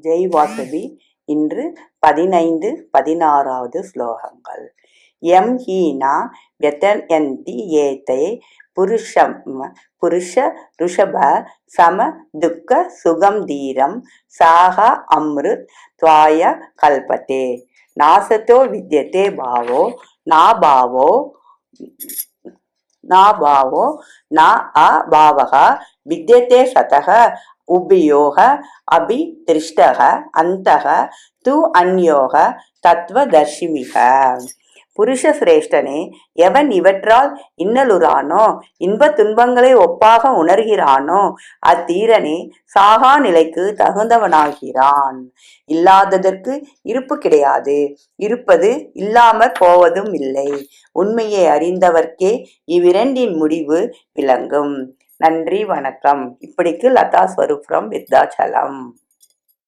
ஜெய் வாசவி. இன்று 15, 16வது ஸ்லோகங்கள். எம் ஹீனா வ்யதயந்தி ஏதே புருஷ ருஷப சம துக்க சுகம் தீரம் சாக அம்ருத் துவாய கல்பதே. நாசத்தோ வித்யதே பாவோ நாபாவோ ந அபாவக வித்யதே சதக உபயோக அபி திருஷ்டக அந்தக து அந்யோக தத்துவதர்ஷிமிக. புருஷ சிரேஷ்டனே, எவன் இவற்றால் இன்னலுறானோ, இன்பத் துன்பங்களை ஒப்பாக உணர்கிறானோ, அத்தீரனே சாகா நிலைக்கு தகுந்தவனாகிறான். இல்லாததற்கு இருப்பு கிடையாது, இருப்பது இல்லாமற் போவதும் இல்லை. உண்மையை அறிந்தவர்க்கே இவ்விரண்டின் முடிவு விளங்கும். நன்றி, வணக்கம். இப்படிக்கு லதா ஸ்வரூப் ஃப்ரம் விருத்தாச்சலம்.